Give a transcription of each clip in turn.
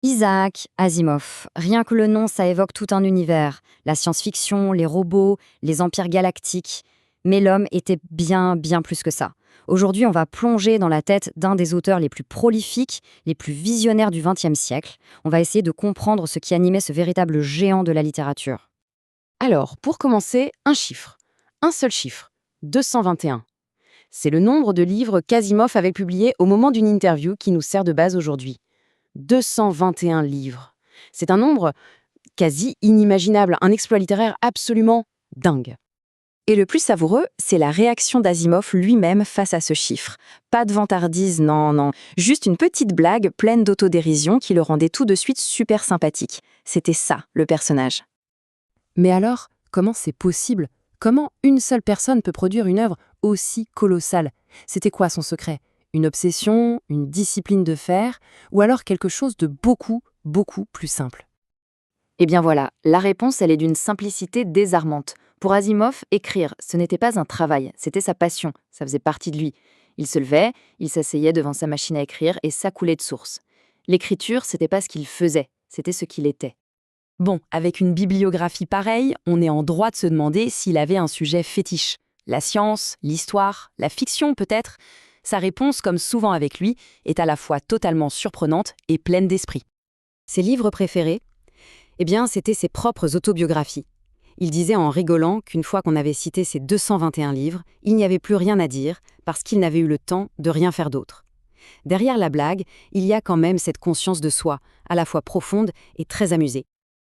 Isaac Asimov. Rien que le nom, ça évoque tout un univers. La science-fiction, les robots, les empires galactiques. Mais l'homme était bien, bien plus que ça. Aujourd'hui, on va plonger dans la tête d'un des auteurs les plus prolifiques, les plus visionnaires du XXe siècle. On va essayer de comprendre ce qui animait ce véritable géant de la littérature. Alors, pour commencer, un chiffre. Un seul chiffre. 221. C'est le nombre de livres qu'Asimov avait publiés au moment d'une interview qui nous sert de base aujourd'hui. 221 livres. C'est un nombre quasi inimaginable, un exploit littéraire absolument dingue. Et le plus savoureux, c'est la réaction d'Asimov lui-même face à ce chiffre. Pas de vantardise, non, non. Juste une petite blague pleine d'autodérision qui le rendait tout de suite super sympathique. C'était ça, le personnage. Mais alors, comment c'est possible? Comment une seule personne peut produire une œuvre aussi colossale? C'était quoi son secret? Une obsession, une discipline de fer, ou alors quelque chose de beaucoup, beaucoup plus simple? Eh bien voilà, la réponse, elle est d'une simplicité désarmante. Pour Asimov, écrire, ce n'était pas un travail, c'était sa passion, ça faisait partie de lui. Il se levait, il s'asseyait devant sa machine à écrire et ça coulait de source. L'écriture, c'était pas ce qu'il faisait, c'était ce qu'il était. Bon, avec une bibliographie pareille, on est en droit de se demander s'il avait un sujet fétiche. La science, l'histoire, la fiction peut-être. Sa réponse, comme souvent avec lui, est à la fois totalement surprenante et pleine d'esprit. Ses livres préférés, eh bien, c'était ses propres autobiographies. Il disait en rigolant qu'une fois qu'on avait cité ses 221 livres, il n'y avait plus rien à dire parce qu'il n'avait eu le temps de rien faire d'autre. Derrière la blague, il y a quand même cette conscience de soi, à la fois profonde et très amusée.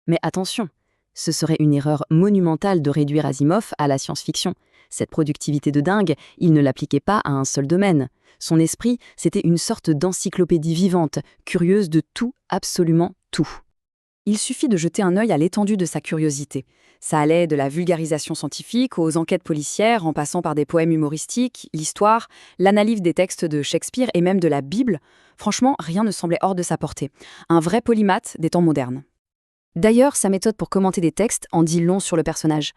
Mais attention, ce serait une erreur monumentale de réduire Asimov à la science-fiction. Cette productivité de dingue, il ne l'appliquait pas à un seul domaine. Son esprit, c'était une sorte d'encyclopédie vivante, curieuse de tout, absolument tout. Il suffit de jeter un œil à l'étendue de sa curiosité. Ça allait de la vulgarisation scientifique aux enquêtes policières, en passant par des poèmes humoristiques, l'histoire, l'analyse des textes de Shakespeare et même de la Bible. Franchement, rien ne semblait hors de sa portée. Un vrai polymathe des temps modernes. D'ailleurs, sa méthode pour commenter des textes en dit long sur le personnage.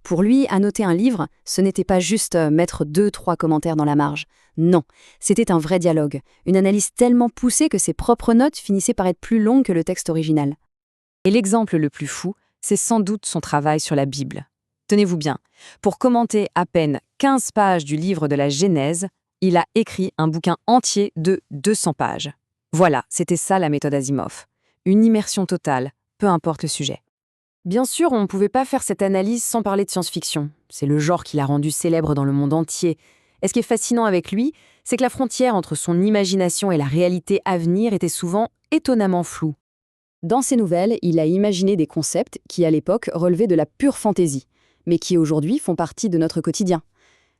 Pour lui, annoter un livre, ce n'était pas juste mettre 2-3 commentaires dans la marge. Non, c'était un vrai dialogue, une analyse tellement poussée que ses propres notes finissaient par être plus longues que le texte original. Et l'exemple le plus fou, c'est sans doute son travail sur la Bible. Tenez-vous bien, pour commenter à peine 15 pages du livre de la Genèse, il a écrit un bouquin entier de 200 pages. Voilà, c'était ça la méthode Asimov. Une immersion totale, peu importe le sujet. Bien sûr, on ne pouvait pas faire cette analyse sans parler de science-fiction. C'est le genre qui l'a rendu célèbre dans le monde entier. Et ce qui est fascinant avec lui, c'est que la frontière entre son imagination et la réalité à venir était souvent étonnamment floue. Dans ses nouvelles, il a imaginé des concepts qui, à l'époque, relevaient de la pure fantaisie, mais qui aujourd'hui font partie de notre quotidien.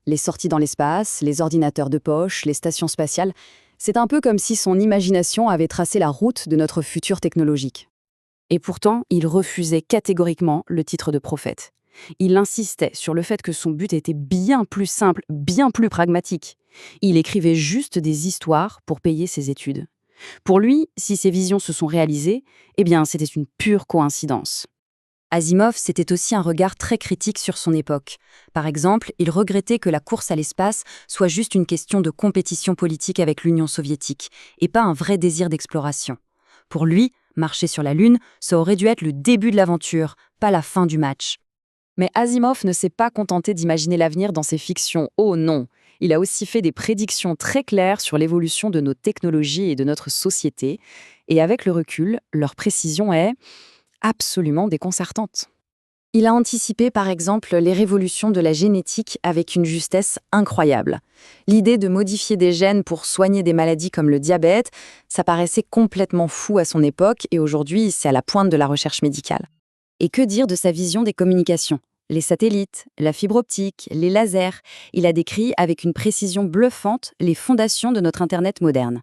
Les sorties dans l'espace, les ordinateurs de poche, les stations spatiales, c'est un peu comme si son imagination avait tracé la route de notre futur technologique. Et pourtant, il refusait catégoriquement le titre de prophète. Il insistait sur le fait que son but était bien plus simple, bien plus pragmatique. Il écrivait juste des histoires pour payer ses études. Pour lui, si ses visions se sont réalisées, eh bien, c'était une pure coïncidence. Asimov, c'était aussi un regard très critique sur son époque. Par exemple, il regrettait que la course à l'espace soit juste une question de compétition politique avec l'Union soviétique, et pas un vrai désir d'exploration. Pour lui, marcher sur la Lune, ça aurait dû être le début de l'aventure, pas la fin du match. Mais Asimov ne s'est pas contenté d'imaginer l'avenir dans ses fictions. Oh non! Il a aussi fait des prédictions très claires sur l'évolution de nos technologies et de notre société. Et avec le recul, leur précision est absolument déconcertante. Il a anticipé par exemple les révolutions de la génétique avec une justesse incroyable. L'idée de modifier des gènes pour soigner des maladies comme le diabète, ça paraissait complètement fou à son époque et aujourd'hui c'est à la pointe de la recherche médicale. Et que dire de sa vision des communications? Les satellites, la fibre optique, les lasers, il a décrit avec une précision bluffante les fondations de notre Internet moderne.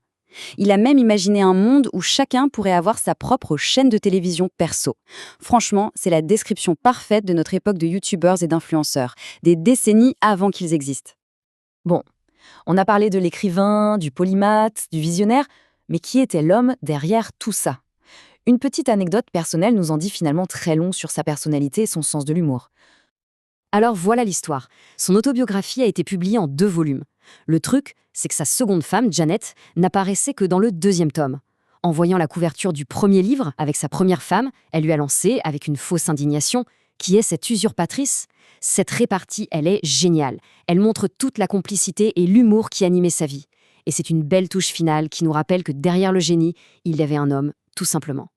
Il a même imaginé un monde où chacun pourrait avoir sa propre chaîne de télévision perso. Franchement, c'est la description parfaite de notre époque de youtubeurs et d'influenceurs, des décennies avant qu'ils existent. Bon, on a parlé de l'écrivain, du polymathe, du visionnaire, mais qui était l'homme derrière tout ça? Une petite anecdote personnelle nous en dit finalement très long sur sa personnalité et son sens de l'humour. Alors voilà l'histoire. Son autobiographie a été publiée en 2 volumes. Le truc, c'est que sa seconde femme, Janet, n'apparaissait que dans le 2e tome. En voyant la couverture du premier livre, avec sa première femme, elle lui a lancé, avec une fausse indignation, « Qui est cette usurpatrice ?» Cette répartie, elle est géniale. Elle montre toute la complicité et l'humour qui animait sa vie. Et c'est une belle touche finale qui nous rappelle que derrière le génie, il y avait un homme, tout simplement.